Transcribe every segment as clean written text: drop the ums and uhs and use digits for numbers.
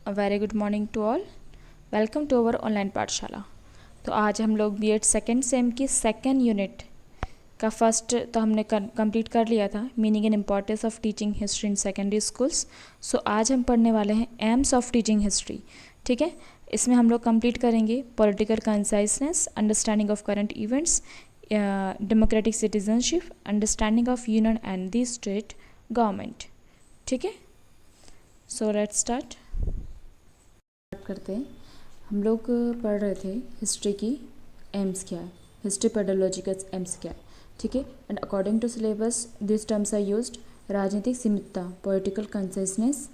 A very good morning to all. Welcome to our online Pathshala. तो आज हम लोग बीएड सेकेंड सेम की सेकेंड यूनिट का फर्स्ट तो हमने कंप्लीट कर लिया था, meaning and importance of teaching history in secondary schools. So आज हम पढ़ने वाले हैं एम्स ऑफ टीचिंग हिस्ट्री। ठीक है, इसमें हम लोग कंप्लीट करेंगे political consciousness, understanding of current events, democratic citizenship, understanding of union and the state government. ठीक है, सो लेट्स स्टार्ट करते हैं। हम लोग पढ़ रहे थे हिस्ट्री की एम्स क्या है, हिस्ट्री पेडोलॉजी का एम्स क्या है। ठीक है, and according to syllabus this terms are used: राजनीतिक सीमितता, पॉलिटिकल कंसाइसनेस,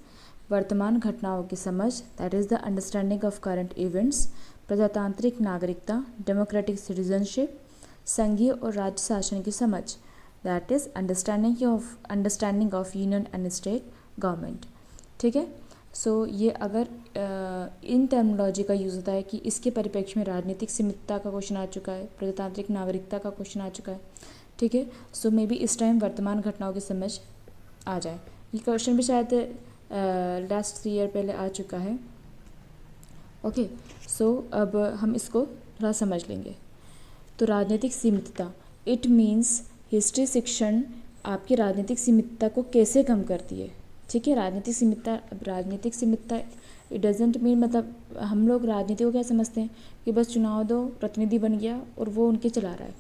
वर्तमान घटनाओं की समझ, that is the understanding of current events, प्रजातांत्रिक नागरिकता, डेमोक्रेटिक सिटीजनशिप, संघीय और राज्य शासन की समझ, that is understanding of union and state government. ठीक है, सो ये अगर इन टर्मिनोलॉजी का यूज़ होता है कि इसके परिप्रेक्ष्य में राजनीतिक सीमितता का क्वेश्चन आ चुका है, प्रजातांत्रिक नागरिकता का क्वेश्चन आ चुका है। ठीक है, सो मे बी इस टाइम वर्तमान घटनाओं की समझ आ जाए। ये क्वेश्चन भी शायद लास्ट 3 ईयर पहले आ चुका है। ओके, सो अब हम इसको थोड़ा समझ लेंगे। तो राजनीतिक सीमितता, इट मीन्स हिस्ट्री शिक्षण आपकी राजनीतिक सीमितता को कैसे कम करती है। ठीक है, राजनीतिक सीमितता इट डजेंट मीन, मतलब हम लोग राजनीति को क्या समझते हैं कि बस चुनाव दो, प्रतिनिधि बन गया और वो उनके चला रहा है।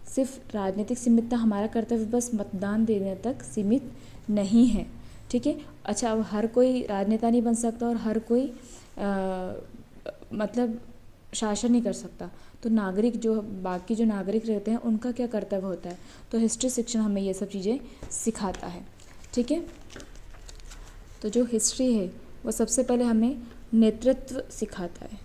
सिर्फ राजनीतिक सीमितता हमारा कर्तव्य बस मतदान देने तक सीमित नहीं है। ठीक है, अच्छा, अब हर कोई राजनेता नहीं बन सकता और हर कोई मतलब शासन नहीं कर सकता। तो नागरिक जो बाकी जो नागरिक रहते हैं उनका क्या कर्तव्य होता है, तो हिस्ट्री शिक्षण हमें ये सब चीज़ें सिखाता है। ठीक है, तो जो हिस्ट्री है वो सबसे पहले हमें नेतृत्व सिखाता है।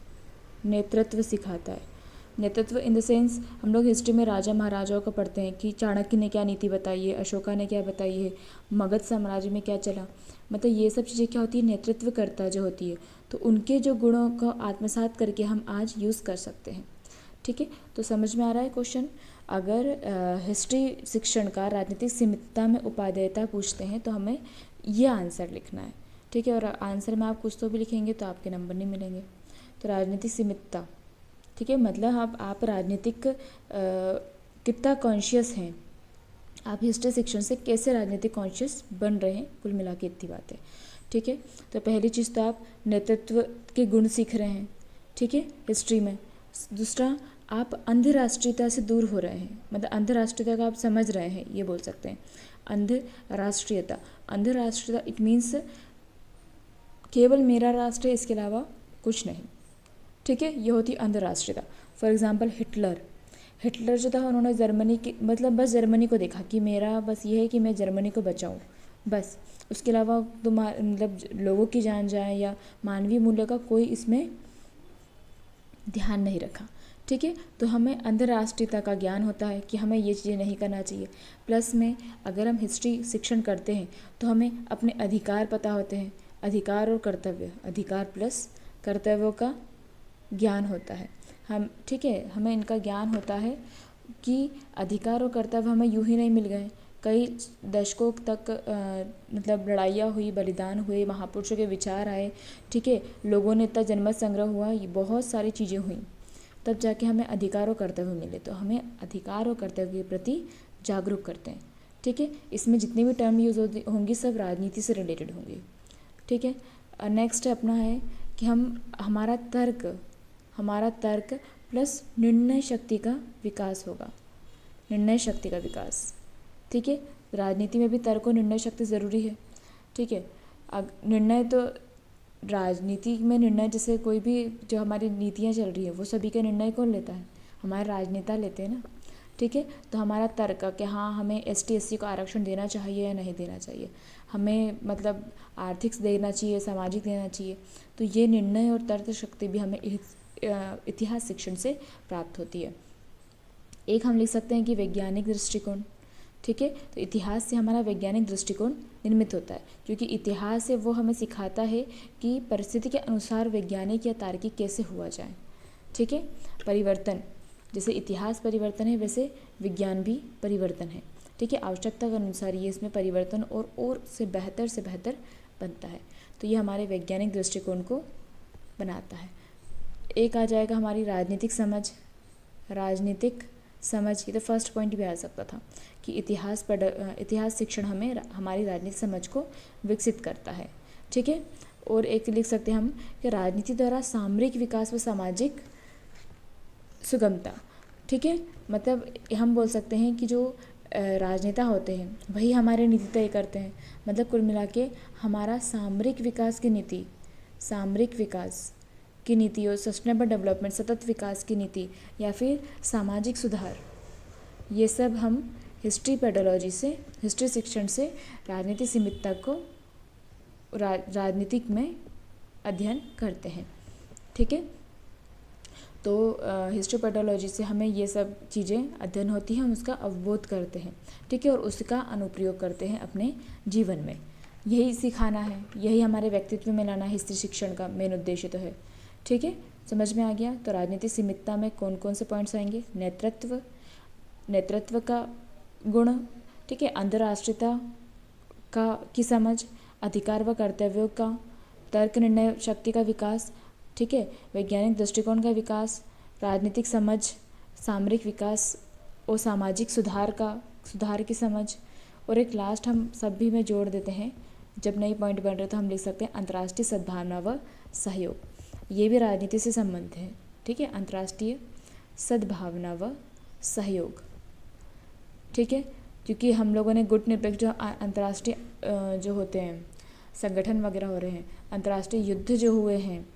नेतृत्व इन द सेंस हम लोग हिस्ट्री में राजा महाराजाओं को पढ़ते हैं कि चाणक्य ने क्या नीति बताई है, अशोका ने क्या बताई है, मगध साम्राज्य में क्या चला, मतलब ये सब चीज़ें क्या होती है, नेतृत्वकर्ता जो होती है, तो उनके जो गुणों को आत्मसात करके हम आज यूज़ कर सकते हैं। ठीक है, तो समझ में आ रहा है क्वेश्चन। अगर हिस्ट्री शिक्षण का राजनीतिक सीमितता में उपादेयता पूछते हैं तो हमें ये आंसर लिखना है। ठीक है, और आंसर में आप कुछ तो भी लिखेंगे तो आपके नंबर नहीं मिलेंगे। तो राजनीतिक सीमितता, ठीक है, मतलब आप राजनीतिक कितना कॉन्शियस हैं, आप हिस्ट्री शिक्षण से कैसे राजनीतिक कॉन्शियस बन रहे हैं, कुल मिला के इतनी बात है। ठीक है, तो पहली चीज़ तो आप नेतृत्व के गुण सीख रहे हैं। ठीक है, हिस्ट्री में। दूसरा, आप अंधराष्ट्रीयता से दूर हो रहे हैं, मतलब अंधराष्ट्रीयता का आप समझ रहे हैं, ये बोल सकते हैं। अंधराष्ट्रीयता इट मीन्स केवल मेरा राष्ट्र है, इसके अलावा कुछ नहीं। ठीक है, ये होती अंधराष्ट्रीयता। फॉर एग्जांपल हिटलर जो था, उन्होंने जर्मनी की मतलब बस जर्मनी को देखा कि मेरा बस ये है कि मैं जर्मनी को बचाऊं, बस, उसके अलावा तो मतलब लोगों की जान जाए या मानवीय मूल्य का कोई इसमें ध्यान नहीं रखा। ठीक है, तो हमें अंतर्राष्ट्रीयता का ज्ञान होता है कि हमें ये चीज़ें नहीं करना चाहिए। प्लस में अगर हम हिस्ट्री शिक्षण करते हैं तो हमें अपने अधिकार पता होते हैं, अधिकार और कर्तव्य, अधिकार प्लस कर्तव्यों का ज्ञान होता है हम। ठीक है, हमें इनका ज्ञान होता है कि अधिकार और कर्तव्य हमें यूं ही नहीं मिल गए, कई दशकों तक मतलब लड़ाइयाँ हुई, बलिदान हुए, महापुरुषों के विचार आए। ठीक है, लोगों ने इतना जनमत संग्रह हुआ, ये बहुत सारी चीज़ें हुई, तब जाके हमें अधिकार और कर्तव्य मिले। तो हमें अधिकार और कर्तव्य के प्रति जागरूक करते हैं। ठीक है, इसमें जितनी भी टर्म यूज़ होंगी सब राजनीति से रिलेटेड होंगी। ठीक है, नेक्स्ट अपना है कि हमारा तर्क प्लस निर्णय शक्ति का विकास होगा, निर्णय शक्ति का विकास। ठीक है, राजनीति में भी तर्क और निर्णय शक्ति ज़रूरी है। ठीक है, निर्णय तो राजनीति में निर्णय, जैसे कोई भी जो हमारी नीतियाँ चल रही है वो सभी के निर्णय कौन लेता है, हमारे राजनेता लेते हैं ना। ठीक है, तो हमारा तर्क कि हाँ हमें ST SC को आरक्षण देना चाहिए या नहीं देना चाहिए, हमें मतलब आर्थिक देना चाहिए, सामाजिक देना चाहिए, तो ये निर्णय और तर्क शक्ति भी हमें इतिहास शिक्षण से प्राप्त होती है। एक हम लिख सकते हैं कि वैज्ञानिक दृष्टिकोण। ठीक है, तो इतिहास से हमारा वैज्ञानिक दृष्टिकोण निर्मित होता है, क्योंकि इतिहास है वो हमें सिखाता है कि परिस्थिति के अनुसार वैज्ञानिक या तार्किक कैसे हुआ जाए। ठीक है, परिवर्तन, जैसे इतिहास परिवर्तन है वैसे विज्ञान भी परिवर्तन है। ठीक है, आवश्यकता के अनुसार ये इसमें परिवर्तन और से बेहतर बनता है। तो ये हमारे वैज्ञानिक दृष्टिकोण को बनाता है। एक आ जाएगा हमारी राजनीतिक समझ। राजनीतिक समझ, ये तो फर्स्ट पॉइंट भी आ सकता था कि इतिहास शिक्षण हमें हमारी राजनीतिक समझ को विकसित करता है। ठीक है, और एक लिख सकते हैं हम कि राजनीति द्वारा सामरिक विकास व सामाजिक सुगमता। ठीक है, मतलब हम बोल सकते हैं कि जो राजनेता होते हैं वही हमारे नीति तय करते हैं। मतलब कुल मिला के हमारा सामरिक विकास की नीति और सस्टेनेबल डेवलपमेंट, सतत विकास की नीति, या फिर सामाजिक सुधार, ये सब हम हिस्ट्री शिक्षण से राजनीतिक सीमितता को राजनीतिक में अध्ययन करते हैं। ठीक है, तो हिस्ट्री पेडोलॉजी से हमें ये सब चीज़ें अध्ययन होती हैं, हम उसका अवबोध करते हैं। ठीक है, और उसका अनुप्रयोग करते हैं अपने जीवन में। यही सिखाना है, यही हमारे व्यक्तित्व में लाना हिस्ट्री शिक्षण का मेन उद्देश्य तो है। ठीक है, समझ में आ गया। तो राजनीतिक सीमितता में कौन कौन से पॉइंट्स आएंगे? नेतृत्व का गुण, ठीक है, अंतर्राष्ट्रीयता की समझ, अधिकार व कर्तव्यों का, तर्क निर्णय शक्ति का विकास, ठीक है, वैज्ञानिक दृष्टिकोण का विकास, राजनीतिक समझ, सामरिक विकास और सामाजिक सुधार की समझ, और एक लास्ट हम सभी में जोड़ देते हैं, जब नई पॉइंट बन रहे तो हम लिख सकते हैं अंतर्राष्ट्रीय सद्भावना व सहयोग। ये भी राजनीति से संबंध है। ठीक है, अंतर्राष्ट्रीय सद्भावना व सहयोग। ठीक है, क्योंकि हम लोगों ने गुट निरपेक्ष जो अंतर्राष्ट्रीय जो होते हैं संगठन वगैरह हो रहे हैं, अंतर्राष्ट्रीय युद्ध जो हुए हैं,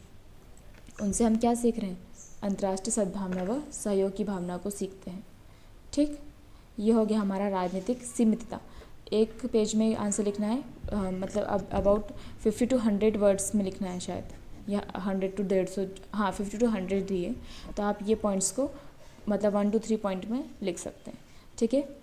उनसे हम क्या सीख रहे हैं? अंतर्राष्ट्रीय सद्भावना व सहयोग की भावना को सीखते हैं। ठीक, ये हो गया हमारा राजनीतिक सीमितता। एक पेज में आंसर लिखना है, मतलब अबाउट 50 to 100 वर्ड्स में लिखना है शायद, या 100 to 150, हाँ 50 to 100 दिए, तो आप ये पॉइंट्स को मतलब 1 to 3 पॉइंट में लिख सकते हैं। ठीक है,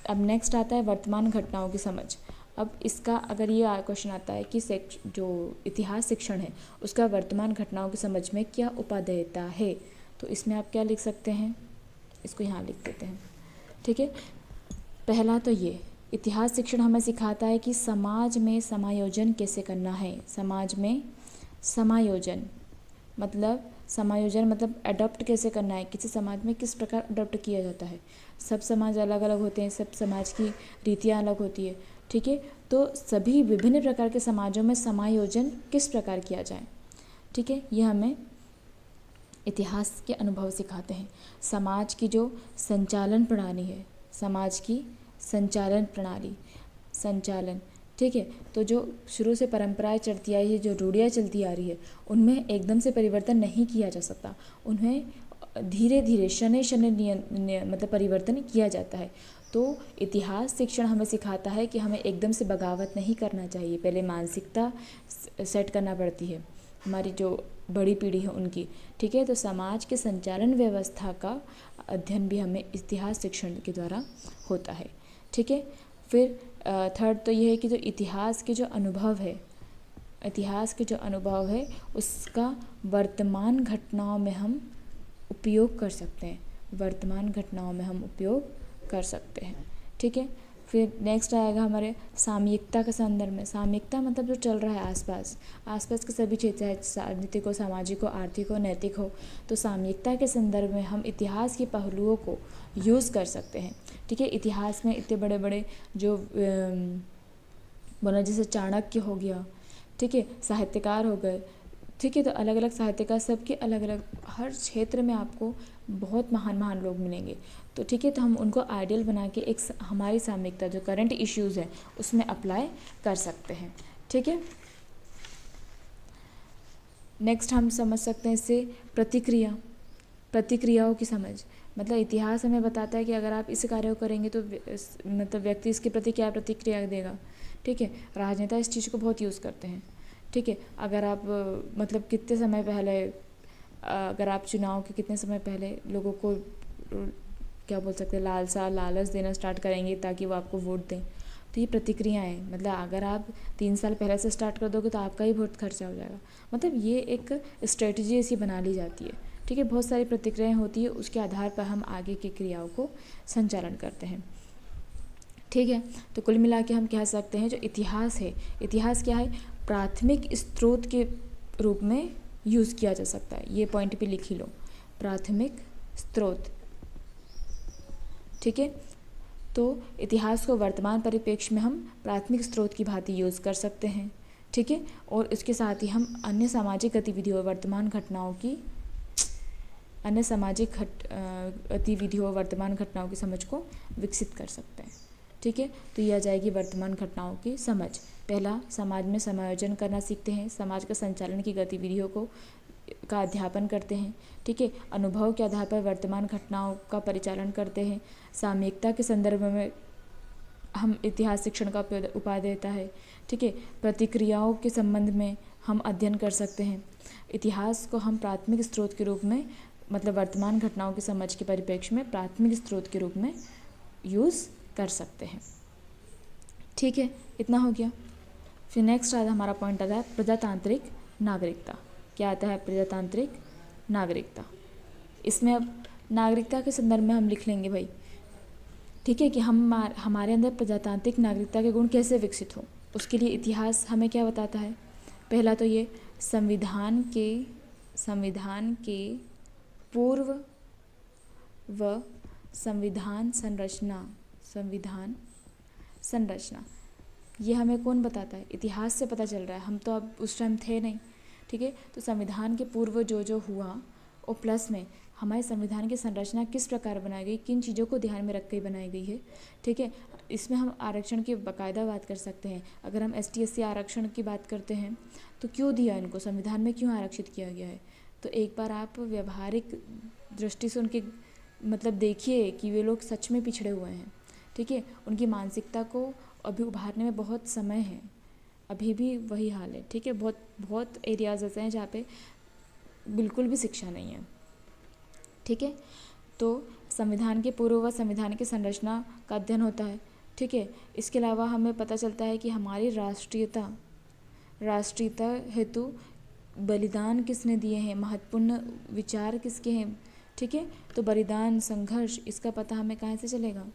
अब नेक्स्ट आता है वर्तमान घटनाओं की समझ। अब इसका अगर ये क्वेश्चन आता है कि जो इतिहास शिक्षण है उसका वर्तमान घटनाओं की समझ में क्या उपादेयता है, तो इसमें आप क्या लिख सकते हैं? इसको यहाँ लिख देते हैं। ठीक है, पहला तो ये इतिहास शिक्षण हमें सिखाता है कि समाज में समायोजन कैसे करना है। समाज में समायोजन मतलब अडॉप्ट कैसे करना है, किसी समाज में किस प्रकार अडॉप्ट किया जाता है। सब समाज अलग अलग होते हैं, सब समाज की रीतियाँ अलग होती है। ठीक है, तो सभी विभिन्न प्रकार के समाजों में समायोजन किस प्रकार किया जाए। ठीक है, ये हमें इतिहास के अनुभव सिखाते हैं। समाज की जो संचालन प्रणाली है, समाज की संचालन, ठीक है, तो जो शुरू से परंपराएं चलती आई है, जो रूढ़ियाँ चलती आ रही है, उनमें एकदम से परिवर्तन नहीं किया जा सकता। उन्हें धीरे धीरे शनै मतलब परिवर्तन किया जाता है। तो इतिहास शिक्षण हमें सिखाता है कि हमें एकदम से बगावत नहीं करना चाहिए, पहले मानसिकता सेट करना पड़ती है हमारी जो बड़ी पीढ़ी है उनकी। ठीक है, तो समाज के संचालन व्यवस्था का अध्ययन भी हमें इतिहास शिक्षण के द्वारा होता है। ठीक है, फिर थर्ड तो ये है कि जो इतिहास के जो अनुभव है उसका वर्तमान घटनाओं में हम उपयोग कर सकते हैं। ठीक है, फिर नेक्स्ट आएगा हमारे सामयिकता के संदर्भ में। सामयिकता मतलब जो चल रहा है आसपास के सभी क्षेत्र, चाहे राजनीतिक हो, सामाजिक हो, आर्थिक हो, नैतिक हो, तो सामयिकता के संदर्भ में हम इतिहास के पहलुओं को यूज़ कर सकते हैं। ठीक है, इतिहास में इतने बड़े बड़े जो बोला जैसे चाणक्य हो गया, ठीक है, साहित्यकार हो गए, ठीक है, तो अलग अलग साहित्यकार, सबके अलग अलग हर क्षेत्र में आपको बहुत महान लोग मिलेंगे। तो ठीक है, तो हम उनको आइडियल बना के एक हमारी सामयिकता जो करंट इश्यूज़ है उसमें अप्लाई कर सकते हैं। ठीक है, नेक्स्ट हम समझ सकते हैं इससे प्रतिक्रियाओं की समझ। मतलब इतिहास हमें बताता है कि अगर आप इस कार्य को करेंगे तो मतलब व्यक्ति इसके प्रति क्या प्रतिक्रिया देगा। ठीक है, राजनेता इस चीज़ को बहुत यूज़ करते हैं। ठीक है, अगर आप मतलब कितने समय पहले, अगर आप चुनाव के कितने समय पहले लोगों को क्या बोल सकते हैं लालच देना स्टार्ट करेंगे ताकि वो आपको वोट दें, तो ये प्रतिक्रियाएँ, मतलब अगर आप 3 साल पहले से स्टार्ट कर दोगे तो आपका ही बहुत खर्चा हो जाएगा। मतलब ये एक स्ट्रेटजी ऐसी बना ली जाती है। ठीक है, बहुत सारी प्रतिक्रियाएँ होती है, उसके आधार पर हम आगे की क्रियाओं को संचालन करते हैं। ठीक है, तो कुल मिला के हम कह सकते हैं जो इतिहास है, इतिहास क्या है? प्राथमिक स्रोत के रूप में यूज़ किया जा सकता है। ये पॉइंट पे लिख ही लो, प्राथमिक स्रोत। ठीक है, तो इतिहास को वर्तमान परिप्रेक्ष्य में हम प्राथमिक स्रोत की भांति यूज़ कर सकते हैं। ठीक है, और इसके साथ ही हम अन्य सामाजिक गतिविधियों वर्तमान घटनाओं की गतिविधियों वर्तमान घटनाओं की समझ को विकसित कर सकते हैं। ठीक है, तो यह आ जाएगी वर्तमान घटनाओं की समझ। पहला, समाज में समायोजन करना सीखते हैं, समाज का संचालन की गतिविधियों का अध्यापन करते हैं। ठीक है, अनुभव के आधार पर वर्तमान घटनाओं का परिचालन करते हैं। सामयिकता के संदर्भ में हम इतिहास शिक्षण का उपाय देता है। ठीक है, प्रतिक्रियाओं के संबंध में हम अध्ययन कर सकते हैं। इतिहास को हम प्राथमिक स्रोत के रूप में, मतलब वर्तमान घटनाओं की समझ के परिप्रेक्ष्य में प्राथमिक स्रोत के रूप में यूज़ कर सकते हैं। ठीक है, इतना हो गया। फिर नेक्स्ट आता हमारा पॉइंट आता है प्रजातांत्रिक नागरिकता। क्या आता है? प्रजातांत्रिक नागरिकता। इसमें अब नागरिकता के संदर्भ में हम लिख लेंगे भाई, ठीक है, कि हमारे अंदर प्रजातांत्रिक नागरिकता के गुण कैसे विकसित हो। उसके लिए इतिहास हमें क्या बताता है? पहला तो ये संविधान के पूर्व व संविधान संरचना ये हमें कौन बताता है? इतिहास से पता चल रहा है, हम तो अब उस टाइम थे नहीं। ठीक है, तो संविधान के पूर्व जो हुआ और प्लस में हमारे संविधान की संरचना किस प्रकार बनाई गई, किन चीज़ों को ध्यान में रख कर बनाई गई है। ठीक है, इसमें हम आरक्षण की बाकायदा बात कर सकते हैं। अगर हम ST SC आरक्षण की बात करते हैं तो क्यों दिया इनको, संविधान में क्यों आरक्षित किया गया है। तो एक बार आप व्यवहारिक दृष्टि से उनके मतलब देखिए कि वे लोग सच में पिछड़े हुए हैं। ठीक है, उनकी मानसिकता को अभी उभारने में बहुत समय है, अभी भी वही हाल है। ठीक है, बहुत एरियाज़ ऐसे हैं जहाँ पे बिल्कुल भी शिक्षा नहीं है। ठीक है, तो संविधान के पूर्व व संविधान की संरचना का अध्ययन होता है। ठीक है, इसके अलावा हमें पता चलता है कि हमारी राष्ट्रीयता हेतु बलिदान किसने दिए हैं, महत्वपूर्ण विचार किसके हैं। ठीक है, तो बलिदान, संघर्ष, इसका पता हमें कहाँ से चलेगा?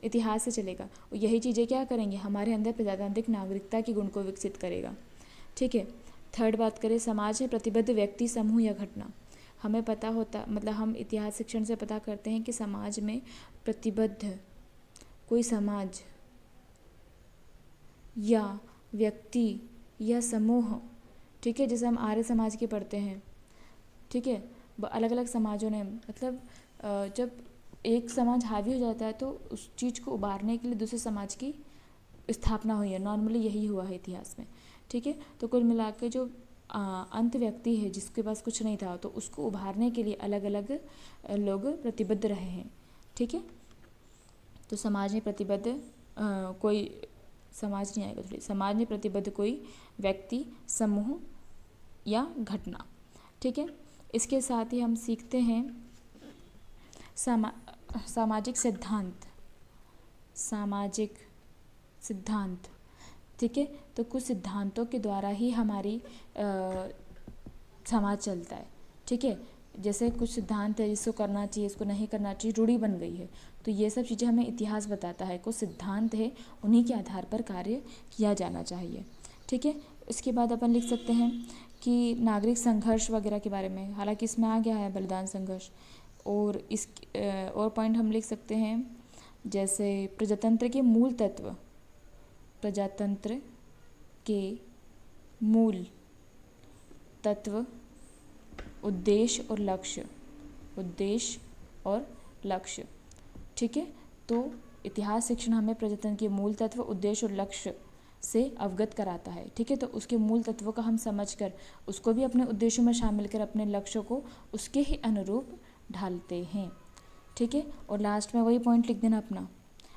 इतिहास से चलेगा। और यही चीज़ें क्या करेंगे? हमारे अंदर प्रजातांत्रिक नागरिकता के गुण को विकसित करेगा। ठीक है, थर्ड बात करें, समाज में प्रतिबद्ध व्यक्ति, समूह या घटना। हमें पता होता, मतलब हम इतिहास शिक्षण से पता करते हैं कि समाज में प्रतिबद्ध कोई समाज या व्यक्ति या समूह, ठीक है, जैसे हम आर्य समाज के पढ़ते हैं। ठीक है, अलग अलग समाजों ने, मतलब जब एक समाज हावी हो जाता है तो उस चीज़ को उबारने के लिए दूसरे समाज की स्थापना हुई है। नॉर्मली यही हुआ है इतिहास में। ठीक है, तो कुल मिला के जो अंत व्यक्ति है जिसके पास कुछ नहीं था, तो उसको उभारने के लिए अलग अलग लोग प्रतिबद्ध रहे हैं। ठीक है, तो समाज में प्रतिबद्ध कोई समाज नहीं आएगा, थोड़ी समाज में प्रतिबद्ध कोई व्यक्ति, समूह या घटना। ठीक है, इसके साथ ही हम सीखते हैं सामाजिक सिद्धांत। ठीक है, तो कुछ सिद्धांतों के द्वारा ही हमारी समाज चलता है। ठीक है, जैसे कुछ सिद्धांत है, जिसको करना चाहिए, इसको नहीं करना चाहिए, रूढ़ी बन गई है। तो ये सब चीज़ें हमें इतिहास बताता है। कुछ सिद्धांत है, उन्हीं के आधार पर कार्य किया जाना चाहिए। ठीक है, इसके बाद अपन लिख सकते हैं कि नागरिक संघर्ष वगैरह के बारे में, हालांकि इसमें आ गया है बलिदान संघर्ष। और और पॉइंट हम लिख सकते हैं जैसे प्रजातंत्र के मूल तत्व, प्रजातंत्र के मूल तत्व, उद्देश्य और लक्ष्य। ठीक है, तो इतिहास शिक्षण हमें प्रजातंत्र के मूल तत्व, उद्देश्य और लक्ष्य से अवगत कराता है। ठीक है, तो उसके मूल तत्वों का हम समझकर उसको भी अपने उद्देश्यों में शामिल कर अपने लक्ष्यों को उसके ही अनुरूप ढालते हैं। ठीक है, और लास्ट में वही पॉइंट लिख देना अपना,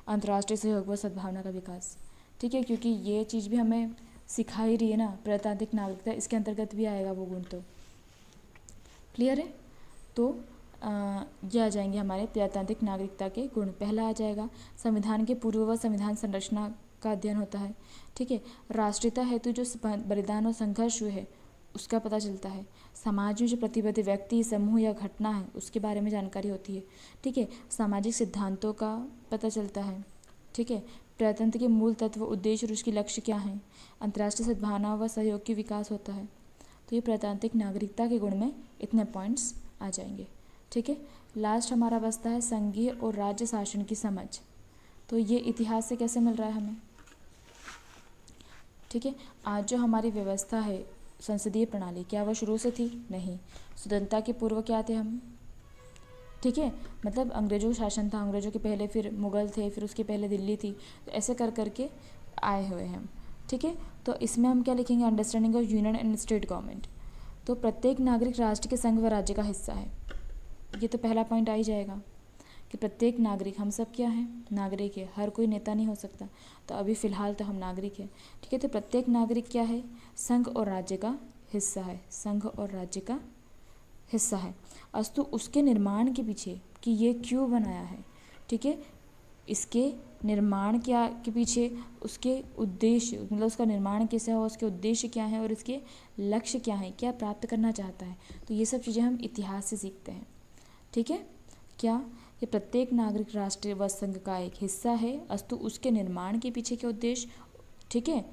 अंतर्राष्ट्रीय सहयोग व सद्भावना का विकास। ठीक है, क्योंकि ये चीज़ भी हमें सिखा ही रही है ना, प्रजातांत्रिक नागरिकता, इसके अंतर्गत भी आएगा वो गुण। तो क्लियर है? तो ये आ जाएंगे हमारे प्रजातांत्रिक नागरिकता के गुण। पहला आ जाएगा संविधान के पूर्व व संविधान संरचना का अध्ययन होता है। ठीक है, राष्ट्रीयता हेतु जो बलिदान और संघर्ष हुए है उसका पता चलता है। समाज में जो प्रतिबद्ध व्यक्ति, समूह या घटना है उसके बारे में जानकारी होती है। ठीक है, सामाजिक सिद्धांतों का पता चलता है। ठीक है, प्रजातंत्र के मूल तत्व, उद्देश्य और उसके लक्ष्य क्या हैं। अंतर्राष्ट्रीय सद्भावना व सहयोग की विकास होता है। तो ये प्रजातांत्रिक नागरिकता के गुण में इतने पॉइंट्स आ जाएंगे। ठीक है, लास्ट हमारा बचता है संघीय और राज्य शासन की समझ। तो ये इतिहास से कैसे मिल रहा है हमें। ठीक है, आज जो हमारी व्यवस्था है संसदीय प्रणाली, क्या वह शुरू से थी? नहीं। स्वतंत्रता के पूर्व क्या थे हम? ठीक है, मतलब अंग्रेजों का शासन था, अंग्रेजों के पहले फिर मुग़ल थे, फिर उसके पहले दिल्ली थी, तो ऐसे कर करके आए हुए हैं हम। ठीक है, तो इसमें हम क्या लिखेंगे, understanding of union and state government. तो प्रत्येक नागरिक राष्ट्र के संघ व राज्य का हिस्सा है। ये तो पहला पॉइंट आ ही जाएगा कि प्रत्येक नागरिक, हम सब क्या हैं, नागरिक है, हर कोई नेता नहीं हो सकता, तो अभी फ़िलहाल तो हम नागरिक हैं। ठीक है, तो प्रत्येक नागरिक क्या है, संघ और राज्य का हिस्सा है, संघ और राज्य का हिस्सा है। अस्तु उसके निर्माण के पीछे कि ये क्यों बनाया है, ठीक है, इसके निर्माण क्या के पीछे उसके उद्देश्य, मतलब उसका निर्माण कैसे हो, उसके उद्देश्य क्या है और इसके लक्ष्य क्या है, क्या प्राप्त करना चाहता है, तो ये सब चीज़ें हम इतिहास से सीखते हैं। ठीक है, क्या ये प्रत्येक नागरिक राष्ट्र व संघ का एक हिस्सा है, अस्तु उसके निर्माण के पीछे के उद्देश्य, ठीक है,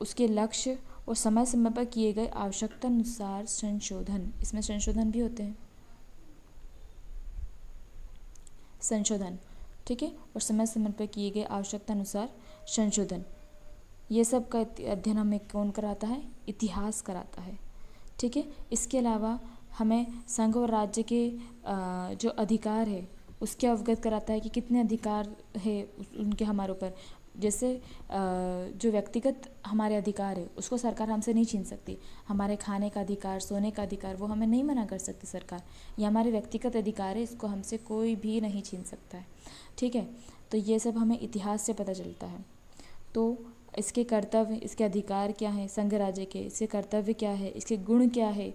उसके लक्ष्य और समय समय पर किए गए आवश्यकता अनुसार संशोधन, इसमें संशोधन भी होते हैं, संशोधन, ठीक है, और समय समय पर किए गए आवश्यकता अनुसार संशोधन, ये सब का अध्ययन हमें कौन कराता है, इतिहास कराता है। ठीक है, इसके अलावा हमें संघ और राज्य के जो अधिकार है उसके अवगत कराता है कि कितने अधिकार है उनके हमारे ऊपर। जैसे जो व्यक्तिगत हमारे अधिकार है उसको सरकार हमसे नहीं छीन सकती, हमारे खाने का अधिकार, सोने का अधिकार, वो हमें नहीं मना कर सकती सरकार, ये हमारे व्यक्तिगत अधिकार है, इसको हमसे कोई भी नहीं छीन सकता है। ठीक है, तो ये सब हमें इतिहास से पता चलता है। तो इसके कर्तव्य, इसके अधिकार क्या हैं संघ राज्य के, इसके कर्तव्य क्या है, इसके गुण क्या है,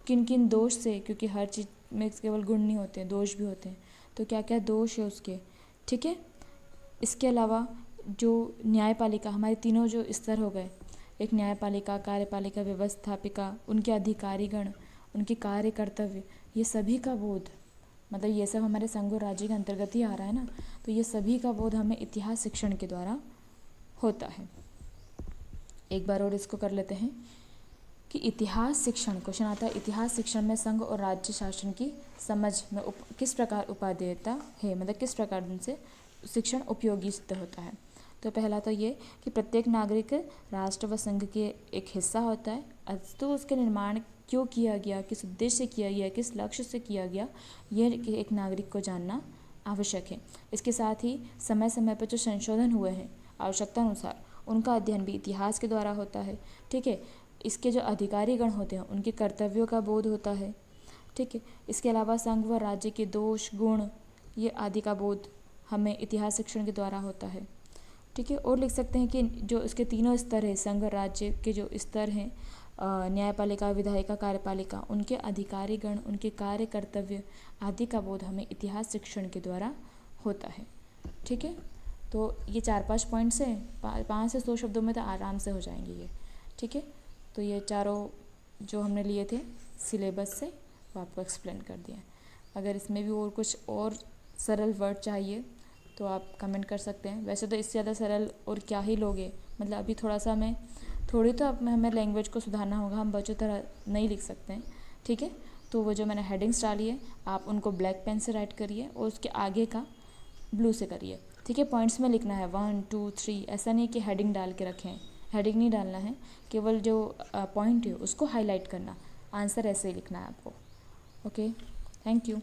किन किन दोष से, क्योंकि हर चीज़ में केवल गुण नहीं होते हैं, दोष भी होते हैं, तो क्या क्या दोष है उसके। ठीक है, इसके अलावा जो न्यायपालिका, हमारे तीनों जो स्तर हो गए, एक न्यायपालिका, कार्यपालिका, व्यवस्थापिका, उनके अधिकारीगण, उनके कार्य कर्तव्य, ये सभी का बोध, मतलब ये सब हमारे संघ और राज्य के अंतर्गत ही आ रहा है ना, तो ये सभी का बोध हमें इतिहास शिक्षण के द्वारा होता है। एक बार और इसको कर लेते हैं कि इतिहास शिक्षण, क्वेश्चन आता है इतिहास शिक्षण में संघ और राज्य शासन की समझ में किस प्रकार उपादेयता है, मतलब किस प्रकार उनसे शिक्षण उपयोगी सिद्ध होता है। तो पहला तो ये कि प्रत्येक नागरिक राष्ट्र व संघ के एक हिस्सा होता है, अस्तु उसके निर्माण क्यों किया गया, किस उद्देश्य से किया गया, किस लक्ष्य से किया गया, ये एक नागरिक को जानना आवश्यक है। इसके साथ ही समय समय पर जो संशोधन हुए हैं आवश्यकता अनुसार, उनका अध्ययन भी इतिहास के द्वारा होता है। ठीक है, इसके जो अधिकारीगण होते हैं उनके कर्तव्यों का बोध होता है। ठीक है, इसके अलावा संघ व राज्य के दोष, गुण, ये आदि का बोध हमें इतिहास शिक्षण के द्वारा होता है। ठीक है, और लिख सकते हैं कि जो इसके तीनों स्तर है, संघ राज्य के जो स्तर हैं, न्यायपालिका, विधायिका, कार्यपालिका, उनके अधिकारीगण, उनके कार्य कर्तव्य आदि का बोध हमें इतिहास शिक्षण के द्वारा होता है। ठीक है, तो ये 4-5 पॉइंट्स हैं, 5 से 100 शब्दों में तो आराम से हो जाएंगे ये। ठीक है, तो ये चारों जो हमने लिए थे सिलेबस से, वो आपको एक्सप्लेन कर दिया। अगर इसमें भी और कुछ और सरल वर्ड चाहिए तो आप कमेंट कर सकते हैं। वैसे तो इससे ज़्यादा सरल और क्या ही लोगे, मतलब अभी थोड़ा सा हमें लैंग्वेज को सुधारना होगा, हम बच्चों तरह नहीं लिख सकते हैं। ठीक है, तो वो जो मैंने हेडिंग्स डाली है आप उनको ब्लैक पेन से राइट करिए और उसके आगे का ब्लू से करिए। ठीक है, पॉइंट्स में लिखना है 1 2 3, ऐसा नहीं कि हेडिंग डाल के रखें, हेडिंग नहीं डालना है, केवल जो पॉइंट है उसको हाईलाइट करना, आंसर ऐसे ही लिखना है आपको। Okay, thank you.